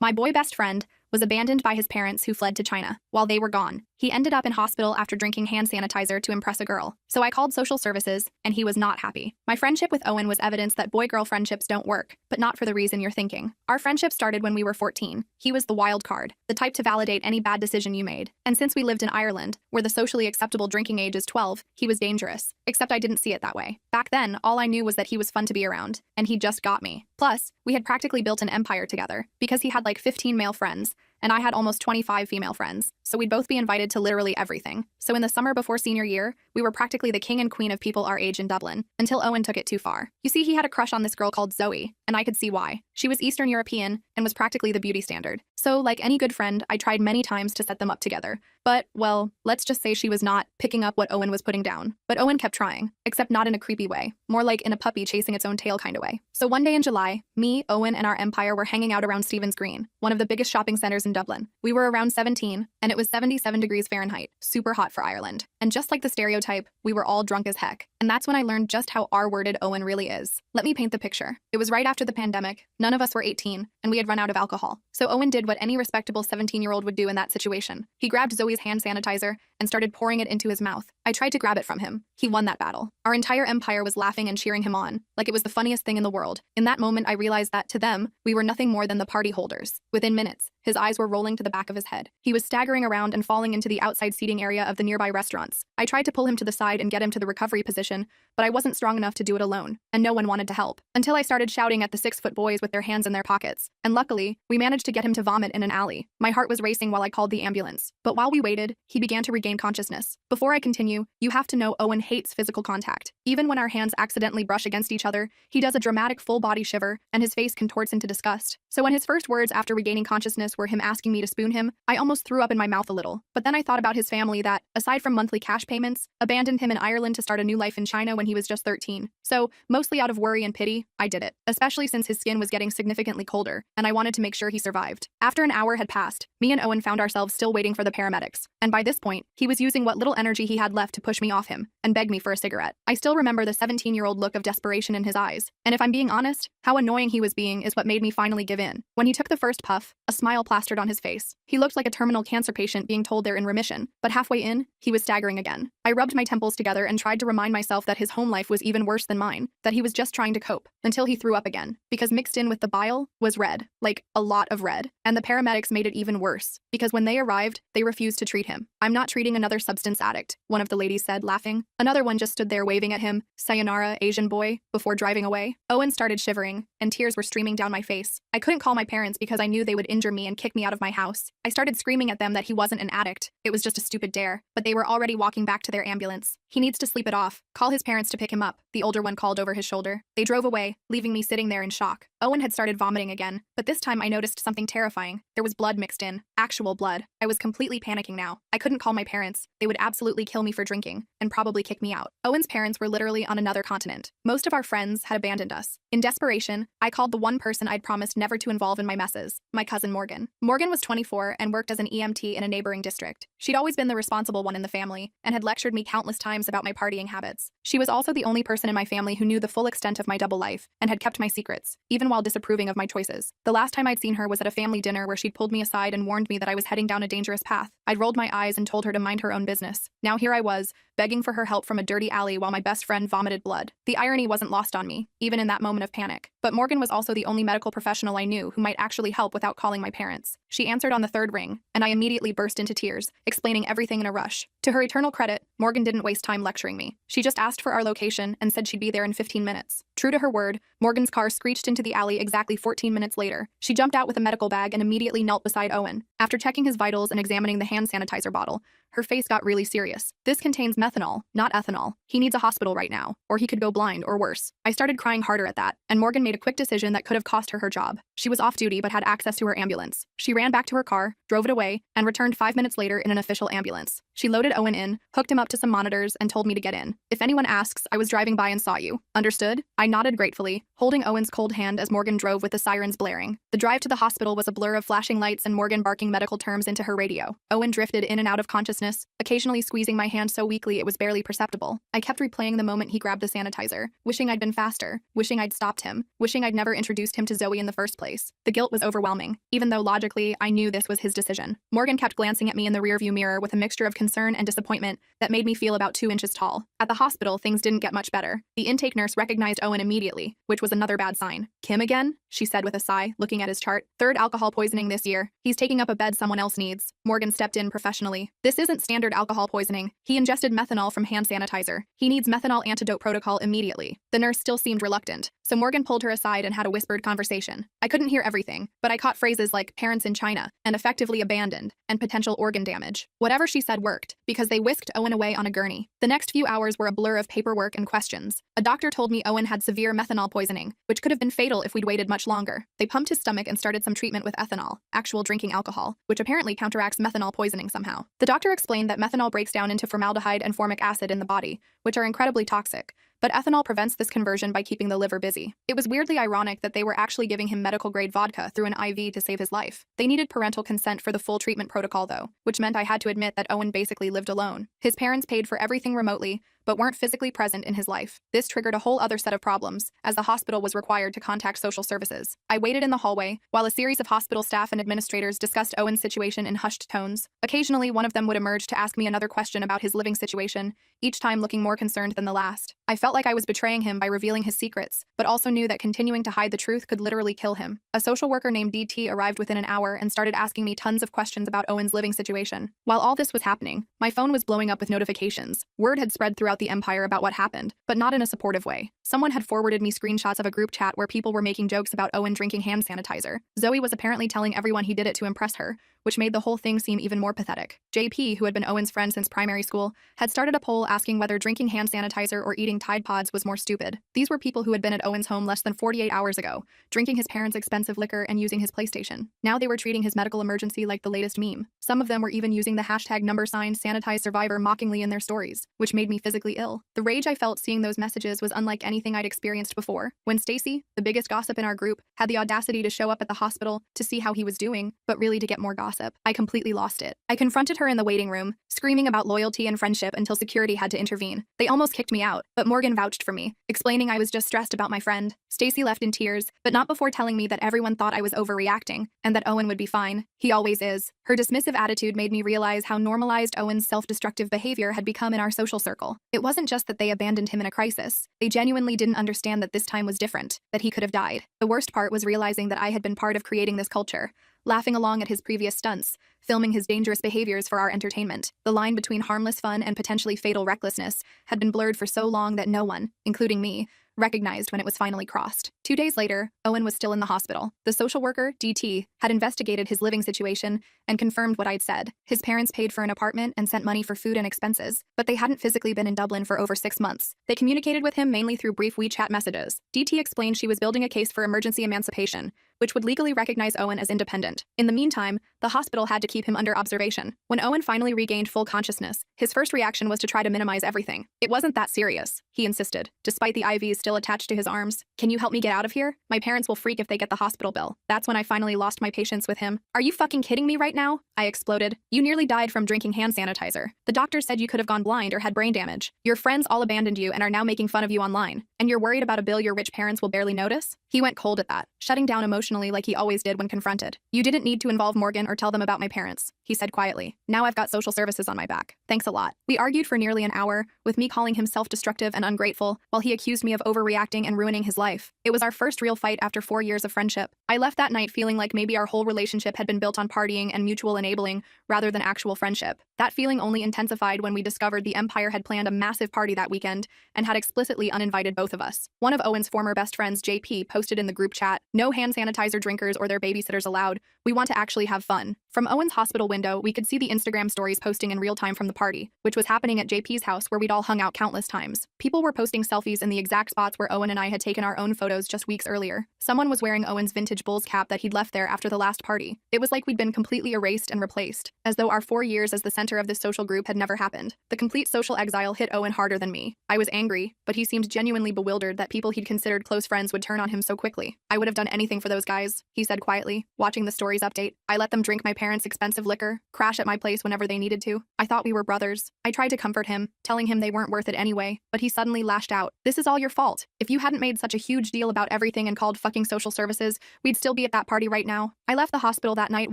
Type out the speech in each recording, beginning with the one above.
My boy best friend was abandoned by his parents who fled to China. While they were gone, he ended up in hospital after drinking hand sanitizer to impress a girl. So I called social services, and he was not happy. My friendship with Owen was evidence that boy-girl friendships don't work, but not for the reason you're thinking. Our friendship started when we were 14. He was the wild card, the type to validate any bad decision you made. And since we lived in Ireland, where the socially acceptable drinking age is 12, he was dangerous. Except I didn't see it that way. Back then, all I knew was that he was fun to be around, and he just got me. Plus, we had practically built an empire together, because he had like 15 male friends, and I had almost 25 female friends, so we'd both be invited to literally everything. So in the summer before senior year, we were practically the king and queen of people our age in Dublin, until Owen took it too far. You see, he had a crush on this girl called Zoe, and I could see why. She was Eastern European and was practically the beauty standard. So, like any good friend, I tried many times to set them up together. But, well, let's just say she was not picking up what Owen was putting down. But Owen kept trying, except not in a creepy way, more like in a puppy chasing its own tail kind of way. So one day in July, me, Owen, and our empire were hanging out around Stephen's Green, one of the biggest shopping centers in Dublin. We were around 17, and it was 77 degrees Fahrenheit, super hot for Ireland. And just like the stereotype, we were all drunk as heck. And that's when I learned just how R-worded Owen really is. Let me paint the picture. It was right after the pandemic, none of us were 18, and we had run out of alcohol. So Owen did what any respectable 17-year-old would do in that situation. He grabbed Zoe's hand sanitizer and started pouring it into his mouth. I tried to grab it from him. He won that battle. Our entire empire was laughing and cheering him on, like it was the funniest thing in the world. In that moment, I realized that, to them, we were nothing more than the party holders. Within minutes, his eyes were rolling to the back of his head. He was staggering around and falling into the outside seating area of the nearby restaurants. I tried to pull him to the side and get him to the recovery position, but I wasn't strong enough to do it alone, and no one wanted to help. Until I started shouting at the 6-foot boys with their hands in their pockets. And luckily, we managed to get him to vomit in an alley. My heart was racing while I called the ambulance. But while we waited, he began to regain consciousness. Before I continue, you have to know Owen hates physical contact. Even when our hands accidentally brush against each other, he does a dramatic full-body shiver, and his face contorts into disgust. So when his first words after regaining consciousness were him asking me to spoon him, I almost threw up in my mouth a little. But then I thought about his family that, aside from monthly cash payments, abandoned him in Ireland to start a new life in China when he was just 13. So, mostly out of worry and pity, I did it, especially since his skin was getting significantly colder, and I wanted to make sure he survived. After an hour had passed, me and Owen found ourselves still waiting for the paramedics, and by this point, he was using what little energy he had left to push me off him and beg me for a cigarette. I still remember the 17-year-old look of desperation in his eyes, and if I'm being honest, how annoying he was being is what made me finally give in. When he took the first puff, a smile plastered on his face. He looked like a terminal cancer patient being told they're in remission, but halfway in, he was staggering again. I rubbed my temples together and tried to remind myself that his home life was even worse than mine, that he was just trying to cope, until he threw up again, because mixed in with the bile was red, like a lot of red, and the paramedics made it even worse, because when they arrived, they refused to treat him. "I'm not treating another substance addict," one of the ladies said, laughing. Another one just stood there waving at him, "Sayonara, Asian boy," before driving away. Owen started shivering, and tears were streaming down my face. I couldn't call my parents because I knew they would injure me and kick me out of my house. I started screaming at them that he wasn't an addict, it was just a stupid dare, but they were already walking back to their ambulance. "He needs to sleep it off. Call his parents to pick him up," the older one called over his shoulder. They drove away, leaving me sitting there in shock. Owen had started vomiting again, but this time I noticed something terrifying. There was blood mixed in. Actual blood. I was completely panicking now. I couldn't call my parents. They would absolutely kill me for drinking, and probably kick me out. Owen's parents were literally on another continent. Most of our friends had abandoned us. In desperation, I called the one person I'd promised never to involve in my messes, my cousin Morgan. Morgan was 24 and worked as an EMT in a neighboring district. She'd always been the responsible one in the family, and had lectured me countless times about my partying habits. She was also the only person in my family who knew the full extent of my double life, and had kept my secrets, even while disapproving of my choices. The last time I'd seen her was at a family dinner where she'd pulled me aside and warned me that I was heading down a dangerous path. I'd rolled my eyes and told her to mind her own business. Now here I was, begging for her help from a dirty alley while my best friend vomited blood. The irony wasn't lost on me, even in that moment of panic. But Morgan was also the only medical professional I knew who might actually help without calling my parents. She answered on the third ring, and I immediately burst into tears, explaining everything in a rush. To her eternal credit, Morgan didn't waste time lecturing me. She just asked for our location and said she'd be there in 15 minutes. True to her word, Morgan's car screeched into the alley exactly 14 minutes later. She jumped out with a medical bag and immediately knelt beside Owen. After checking his vitals and examining the hand sanitizer bottle, her face got really serious. "This contains methanol, not ethanol. He needs a hospital right now, or he could go blind or worse." I started crying harder at that, and Morgan made a quick decision that could have cost her her job. She was off duty but had access to her ambulance. She ran back to her car, drove it away, and returned 5 minutes later in an official ambulance. She loaded Owen in, hooked him up to some monitors, and told me to get in. If anyone asks, I was driving by and saw you. Understood? I nodded gratefully, holding Owen's cold hand as Morgan drove with the sirens blaring. The drive to the hospital was a blur of flashing lights and Morgan barking medical terms into her radio. Owen drifted in and out of consciousness, occasionally squeezing my hand so weakly it was barely perceptible. I kept replaying the moment he grabbed the sanitizer, wishing I'd been faster, wishing I'd stopped him, wishing I'd never introduced him to Zoe in the first place. The guilt was overwhelming, even though logically I knew this was his decision. Morgan kept glancing at me in the rearview mirror with a mixture of concern and disappointment that made me feel about 2 inches tall. At the hospital, things didn't get much better. The intake nurse recognized Owen immediately, which was another bad sign. Kim again? She said with a sigh, looking at his chart. 3rd alcohol poisoning this year. He's taking up a bed someone else needs. Morgan stepped in professionally. This isn't standard alcohol poisoning. He ingested methanol from hand sanitizer. He needs methanol antidote protocol immediately. The nurse still seemed reluctant, so Morgan pulled her aside and had a whispered conversation. I couldn't hear everything, but I caught phrases like parents in China and effectively abandoned and potential organ damage. Whatever she said worked, because they whisked Owen away on a gurney. The next few hours were a blur of paperwork and questions. A doctor told me Owen had severe methanol poisoning, which could have been fatal if we'd waited much longer. They pumped his stomach and started some treatment with ethanol, actual drinking alcohol, which apparently counteracts methanol poisoning somehow. The doctor explained that methanol breaks down into formaldehyde and formic acid in the body, which are incredibly toxic, but ethanol prevents this conversion by keeping the liver busy. It was weirdly ironic that they were actually giving him medical-grade vodka through an IV to save his life. They needed parental consent for the full treatment protocol though, which meant I had to admit that Owen basically lived alone. His parents paid for everything remotely, but weren't physically present in his life. This triggered a whole other set of problems, as the hospital was required to contact social services. I waited in the hallway, while a series of hospital staff and administrators discussed Owen's situation in hushed tones. Occasionally, one of them would emerge to ask me another question about his living situation, each time looking more concerned than the last. I felt like I was betraying him by revealing his secrets, but also knew that continuing to hide the truth could literally kill him. A social worker named DT arrived within an hour and started asking me tons of questions about Owen's living situation. While all this was happening, my phone was blowing up with notifications. Word had spread throughout the empire about what happened, but not in a supportive way. Someone had forwarded me screenshots of a group chat where people were making jokes about Owen drinking hand sanitizer. Zoe was apparently telling everyone he did it to impress her, which made the whole thing seem even more pathetic. JP, who had been Owen's friend since primary school, had started a poll asking whether drinking hand sanitizer or eating Tide Pods was more stupid. These were people who had been at Owen's home less than 48 hours ago, drinking his parents' expensive liquor and using his PlayStation. Now they were treating his medical emergency like the latest meme. Some of them were even using the hashtag #SanitizeSurvivor mockingly in their stories, which made me physically ill. The rage I felt seeing those messages was unlike anything I'd experienced before. When Stacy, the biggest gossip in our group, had the audacity to show up at the hospital to see how he was doing, but really to get more gossip, I completely lost it. I confronted her in the waiting room, screaming about loyalty and friendship until security had to intervene. They almost kicked me out, but Morgan vouched for me, explaining I was just stressed about my friend. Stacy left in tears, but not before telling me that everyone thought I was overreacting, and that Owen would be fine. He always is. Her dismissive attitude made me realize how normalized Owen's self-destructive behavior had become in our social circle. It wasn't just that they abandoned him in a crisis. They genuinely didn't understand that this time was different, that he could have died. The worst part was realizing that I had been part of creating this culture, laughing along at his previous stunts, filming his dangerous behaviors for our entertainment. The line between harmless fun and potentially fatal recklessness had been blurred for so long that no one, including me, recognized when it was finally crossed. 2 days later, Owen was still in the hospital. The social worker, DT, had investigated his living situation and confirmed what I'd said. His parents paid for an apartment and sent money for food and expenses, but they hadn't physically been in Dublin for over 6 months. They communicated with him mainly through brief WeChat messages. DT explained she was building a case for emergency emancipation, which would legally recognize Owen as independent. In the meantime, the hospital had to keep him under observation. When Owen finally regained full consciousness, his first reaction was to try to minimize everything. It wasn't that serious, he insisted, despite the IVs still attached to his arms. Can you help me get out of here? My parents will freak if they get the hospital bill. That's when I finally lost my patience with him. Are you fucking kidding me right now? I exploded. You nearly died from drinking hand sanitizer. The doctor said you could have gone blind or had brain damage. Your friends all abandoned you and are now making fun of you online. And you're worried about a bill your rich parents will barely notice? He went cold at that, shutting down emotionally like he always did when confronted. You didn't need to involve Morgan or tell them about my parents, he said quietly. Now I've got social services on my back. Thanks a lot. We argued for nearly an hour, with me calling him self-destructive and ungrateful, while he accused me of overreacting and ruining his life. It was our first real fight after 4 years of friendship. I left that night feeling like maybe our whole relationship had been built on partying and mutual enabling rather than actual friendship. That feeling only intensified when we discovered the Empire had planned a massive party that weekend and had explicitly uninvited both of us. One of Owen's former best friends, JP, posted in the group chat, "No hand sanitizer drinkers or their babysitters allowed. We want to actually have fun." From Owen's hospital window, we could see the Instagram stories posting in real time from the party, which was happening at JP's house where we'd all hung out countless times. People were posting selfies in the exact spots where Owen and I had taken our own photos just weeks earlier. Someone was wearing Owen's vintage vintage Bulls cap that he'd left there after the last party. It was like we'd been completely erased and replaced, as though our 4 years as the center of this social group had never happened. The complete social exile hit Owen harder than me. I was angry, but he seemed genuinely bewildered that people he'd considered close friends would turn on him so quickly. I would have done anything for those guys, he said quietly, watching the stories update. I let them drink my parents' expensive liquor, crash at my place whenever they needed to. I thought we were brothers. I tried to comfort him, telling him they weren't worth it anyway, but he suddenly lashed out. This is all your fault. If you hadn't made such a huge deal about everything and called fucking social services, we'd still be at that party right now. I left the hospital that night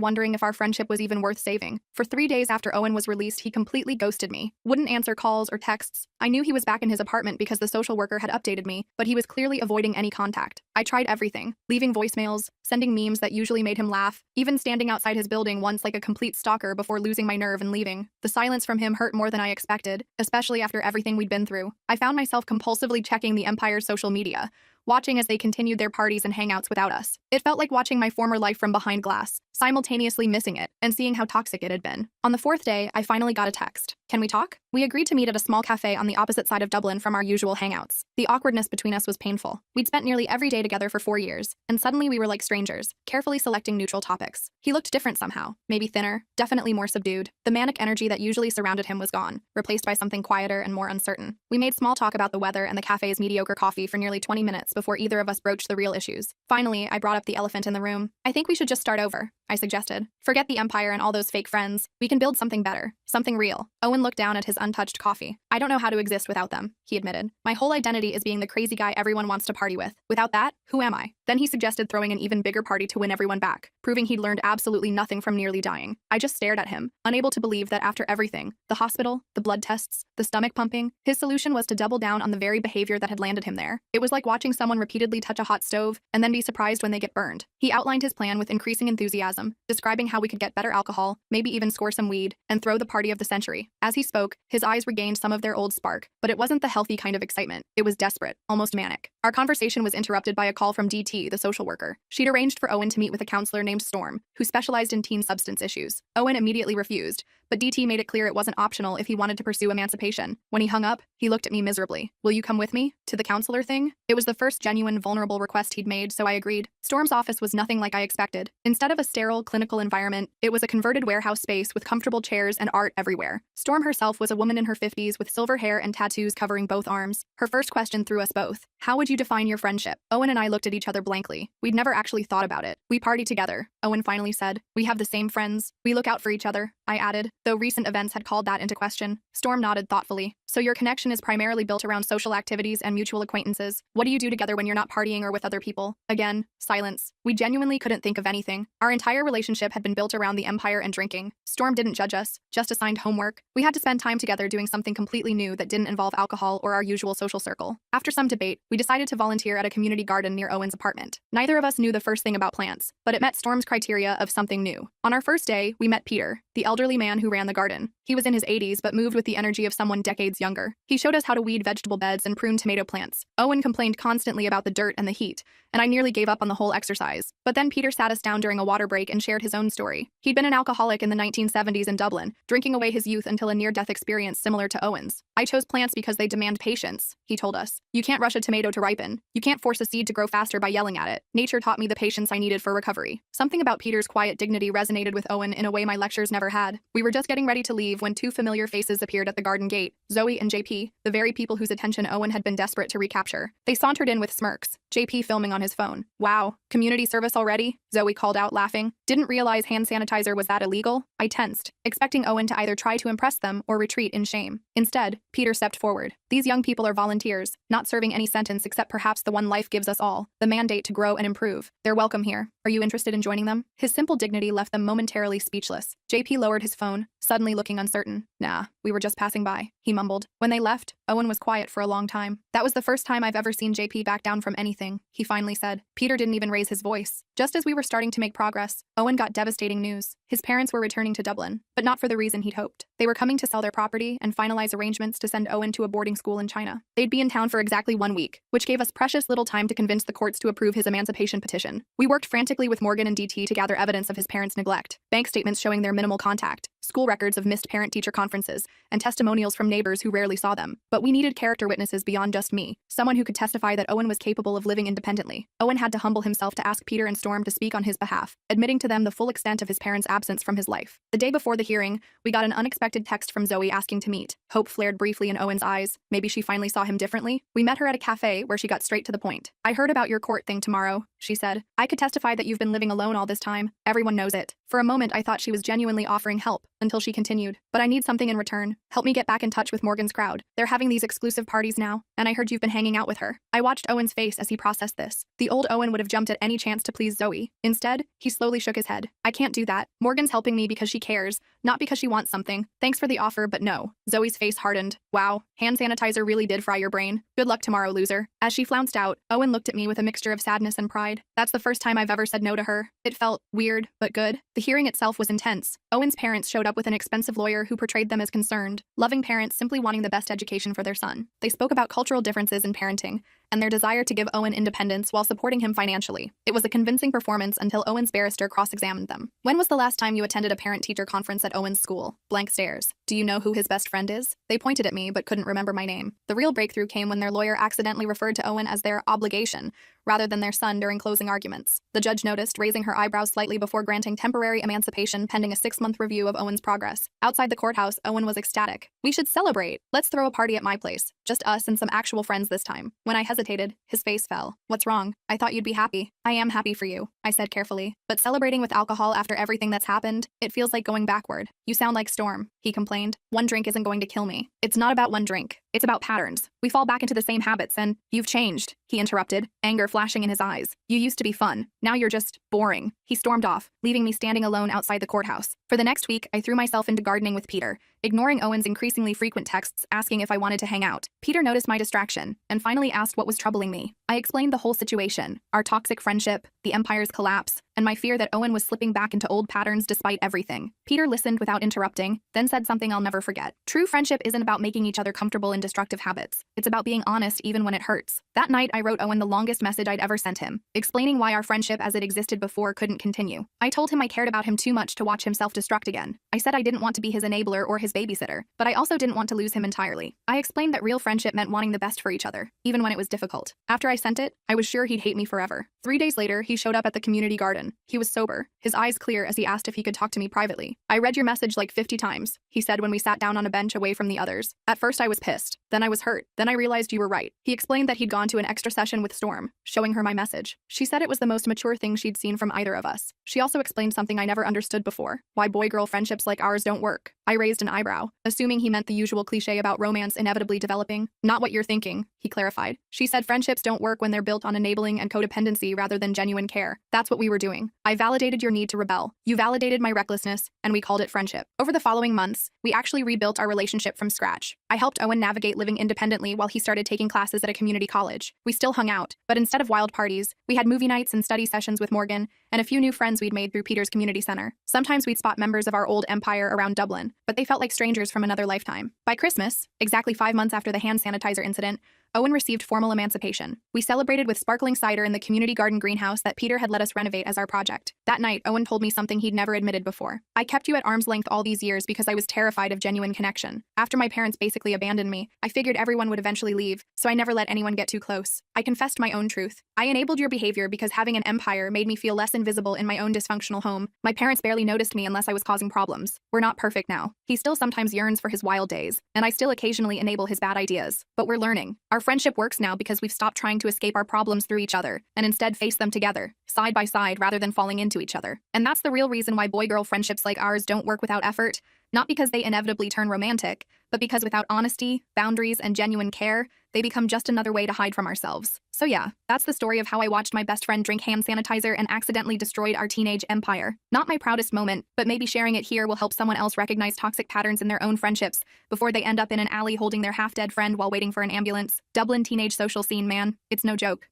wondering if our friendship was even worth saving. For 3 days after Owen was released, he completely ghosted me. Wouldn't answer calls or texts. I knew he was back in his apartment because the social worker had updated me, but he was clearly avoiding any contact. I tried everything, leaving voicemails, sending memes that usually made him laugh, even standing outside his building once like a complete stalker before losing my nerve and leaving. The silence from him hurt more than I expected, especially after everything we'd been through. I found myself compulsively checking the Empire's social media, watching as they continued their parties and hangouts without us. It felt like watching my former life from behind glass, simultaneously missing it and seeing how toxic it had been. On the 4th day, I finally got a text. Can we talk? We agreed to meet at a small cafe on the opposite side of Dublin from our usual hangouts. The awkwardness between us was painful. We'd spent nearly every day together for 4 years, and suddenly we were like strangers, carefully selecting neutral topics. He looked different somehow, maybe thinner, definitely more subdued. The manic energy that usually surrounded him was gone, replaced by something quieter and more uncertain. We made small talk about the weather and the cafe's mediocre coffee for nearly 20 minutes before either of us broached the real issues. Finally, I brought up the elephant in the room. I think we should just start over, I suggested. Forget the Empire and all those fake friends. We can build something better, something real. Owen looked down at his untouched coffee. I don't know how to exist without them, he admitted. My whole identity is being the crazy guy everyone wants to party with. Without that, who am I? Then he suggested throwing an even bigger party to win everyone back, proving he'd learned absolutely nothing from nearly dying. I just stared at him, unable to believe that after everything, the hospital, the blood tests, the stomach pumping, his solution was to double down on the very behavior that had landed him there. It was like watching someone repeatedly touch a hot stove and then be surprised when they get burned. He outlined his plan with increasing enthusiasm, describing how we could get better alcohol, maybe even score some weed, and throw the party of the century. As he spoke, his eyes regained some of their old spark, but it wasn't the healthy kind of excitement. It was desperate, almost manic. Our conversation was interrupted by a call from DT, the social worker. She'd arranged for Owen to meet with a counselor named Storm, who specialized in teen substance issues. Owen immediately refused, but DT made it clear it wasn't optional if he wanted to pursue emancipation. When he hung up, he looked at me miserably. Will you come with me? To the counselor thing? It was the first genuine vulnerable request he'd made, so I agreed. Storm's office was nothing like I expected. Instead of a sterile, clinical environment, it was a converted warehouse space with comfortable chairs and art everywhere. Storm herself was a woman in her 50s with silver hair and tattoos covering both arms. Her first question threw us both. How would you define your friendship? Owen and I looked at each other blankly. We'd never actually thought about it. We party together, Owen finally said. We have the same friends. We look out for each other, I added, though recent events had called that into question. Storm nodded thoughtfully. So your connection is primarily built around social activities and mutual acquaintances. What do you do together when you're not partying or with other people? Again, silence. We genuinely couldn't think of anything. Our entire relationship had been built around the Empire and drinking. Storm didn't judge us, just assigned homework. We had to spend time together doing something completely new that didn't involve alcohol or our usual social circle. After some debate, we decided to volunteer at a community garden near Owen's apartment. Neither of us knew the first thing about plants, but it met Storm's criteria of something new. On our first day, we met Peter, the elderly man who ran the garden. He was in his 80s but moved with the energy of someone decades younger. He showed us how to weed vegetable beds and prune tomato plants. Owen complained constantly about the dirt and the heat, and I nearly gave up on the whole exercise. But then Peter sat us down during a water break and shared his own story. He'd been an alcoholic in the 1970s in Dublin, drinking away his youth until a near-death experience similar to Owen's. I chose plants because they demand patience, he told us. You can't rush a tomato to ripen. You can't force a seed to grow faster by yelling at it. Nature taught me the patience I needed for recovery. Something about Peter's quiet dignity resonated with Owen in a way my lectures never had. We were just getting ready to leave when two familiar faces appeared at the garden gate, Zoe and JP, the very people whose attention Owen had been desperate to recapture. They sauntered in with smirks, JP filming on his phone. Wow, community service already? Zoe called out, laughing. Didn't realize hand sanitizer was that illegal? I tensed, expecting Owen to either try to impress them or retreat in shame. Instead, Peter stepped forward. These young people are volunteers, not serving any sentence except perhaps the one life gives us all, the mandate to grow and improve. They're welcome here. Are you interested in joining them? His simple dignity left them momentarily speechless. JP lowered his phone, suddenly looking uncertain. Nah, we were just passing by, he mumbled. When they left, Owen was quiet for a long time. That was the first time I've ever seen JP back down from anything, he finally said. Peter didn't even raise his voice. Just as we were starting to make progress, Owen got devastating news. His parents were returning to Dublin, but not for the reason he'd hoped. They were coming to sell their property and finalize arrangements to send Owen to a boarding school in China. They'd be in town for exactly 1 week, which gave us precious little time to convince the courts to approve his emancipation petition. We worked frantically with Morgan and DT to gather evidence of his parents' neglect, bank statements showing their minimal contact, school records of missed parent-teacher conferences, and testimonials from neighbors who rarely saw them. But we needed character witnesses beyond just me, someone who could testify that Owen was capable of living independently. Owen had to humble himself to ask Peter and Storm to speak on his behalf, admitting to them the full extent of his parents' absence from his life. The day before the hearing, we got an unexpected text from Zoe asking to meet. Hope flared briefly in Owen's eyes. Maybe she finally saw him differently? We met her at a cafe where she got straight to the point. I heard about your court thing tomorrow, she said. I could testify that you've been living alone all this time. Everyone knows it. For a moment, I thought she was genuinely offering help, until she continued. But I need something in return. Help me get back in touch with Morgan's crowd. They're having these exclusive parties now, and I heard you've been hanging out with her. I watched Owen's face as he processed this. The old Owen would have jumped at any chance to please Zoe. Instead, he slowly shook his head. I can't do that. Morgan's helping me because she cares, not because she wants something. Thanks for the offer, but no. Zoe's face hardened. Wow, hand sanitizer really did fry your brain. Good luck tomorrow, loser. As she flounced out, Owen looked at me with a mixture of sadness and pride. That's the first time I've ever said no to her. It felt weird, but good. The hearing itself was intense. Owen's parents showed up with an expensive lawyer who portrayed them as concerned, loving parents simply wanting the best education for their son. They spoke about cultural differences in parenting and their desire to give Owen independence while supporting him financially. It was a convincing performance until Owen's barrister cross-examined them. When was the last time you attended a parent-teacher conference at Owen's school? Blank stares. Do you know who his best friend is? They pointed at me but couldn't remember my name. The real breakthrough came when their lawyer accidentally referred to Owen as their obligation, rather than their son during closing arguments. The judge noticed, raising her eyebrows slightly before granting temporary emancipation pending a 6-month review of Owen's progress. Outside the courthouse, Owen was ecstatic. We should celebrate. Let's throw a party at my place. Just us and some actual friends this time. When I hesitated, his face fell. What's wrong? I thought you'd be happy. I am happy for you, I said carefully. But celebrating with alcohol after everything that's happened, it feels like going backward. You sound like Storm, he complained. One drink isn't going to kill me. It's not about one drink. It's about patterns. We fall back into the same habits and you've changed, he interrupted, anger flashing in his eyes. You used to be fun. Now you're just boring. He stormed off, leaving me standing alone outside the courthouse. For the next week, I threw myself into gardening with Peter, ignoring Owen's increasingly frequent texts asking if I wanted to hang out. Peter noticed my distraction and finally asked what was troubling me. I explained the whole situation, our toxic friendship, the Empire's collapse, and my fear that Owen was slipping back into old patterns despite everything. Peter listened without interrupting, then said something I'll never forget. True friendship isn't about making each other comfortable in destructive habits. It's about being honest even when it hurts. That night, I wrote Owen the longest message I'd ever sent him, explaining why our friendship as it existed before couldn't continue. I told him I cared about him too much to watch him self-destruct again. I said I didn't want to be his enabler or his babysitter, but I also didn't want to lose him entirely. I explained that real friendship meant wanting the best for each other, even when it was difficult. After I sent it, I was sure he'd hate me forever. 3 days later, he showed up at the community garden. He was sober, his eyes clear as he asked if he could talk to me privately. I read your message like 50 times, he said when we sat down on a bench away from the others. At first I was pissed, then I was hurt, then I realized you were right. He explained that he'd gone to an extra session with Storm, showing her my message. She said it was the most mature thing she'd seen from either of us. She also explained something I never understood before, why boy-girl friendships like ours don't work. I raised an eyebrow, assuming he meant the usual cliche about romance inevitably developing. Not what you're thinking, he clarified. She said friendships don't work when they're built on enabling and codependency rather than genuine care. That's what we were doing. I validated your need to rebel. You validated my recklessness, and we called it friendship. Over the following months, we actually rebuilt our relationship from scratch. I helped Owen navigate living independently while he started taking classes at a community college. We still hung out, but instead of wild parties, we had movie nights and study sessions with Morgan, and a few new friends we'd made through Peter's community center. Sometimes we'd spot members of our old empire around Dublin, but they felt like strangers from another lifetime. By Christmas, exactly 5 months after the hand sanitizer incident, Owen received formal emancipation. We celebrated with sparkling cider in the community garden greenhouse that Peter had let us renovate as our project. That night, Owen told me something he'd never admitted before. I kept you at arm's length all these years because I was terrified of genuine connection. After my parents basically abandoned me, I figured everyone would eventually leave, so I never let anyone get too close. I confessed my own truth. I enabled your behavior because having an empire made me feel less invisible in my own dysfunctional home. My parents barely noticed me unless I was causing problems. We're not perfect now. He still sometimes yearns for his wild days, and I still occasionally enable his bad ideas. But we're learning. Our friendship works now because we've stopped trying to escape our problems through each other, and instead face them together, side by side rather than falling into each other. And that's the real reason why boy-girl friendships like ours don't work without effort. Not because they inevitably turn romantic, but because without honesty, boundaries, and genuine care, they become just another way to hide from ourselves. So yeah, that's the story of how I watched my best friend drink hand sanitizer and accidentally destroyed our teenage empire. Not my proudest moment, but maybe sharing it here will help someone else recognize toxic patterns in their own friendships before they end up in an alley holding their half-dead friend while waiting for an ambulance. Dublin teenage social scene, man. It's no joke.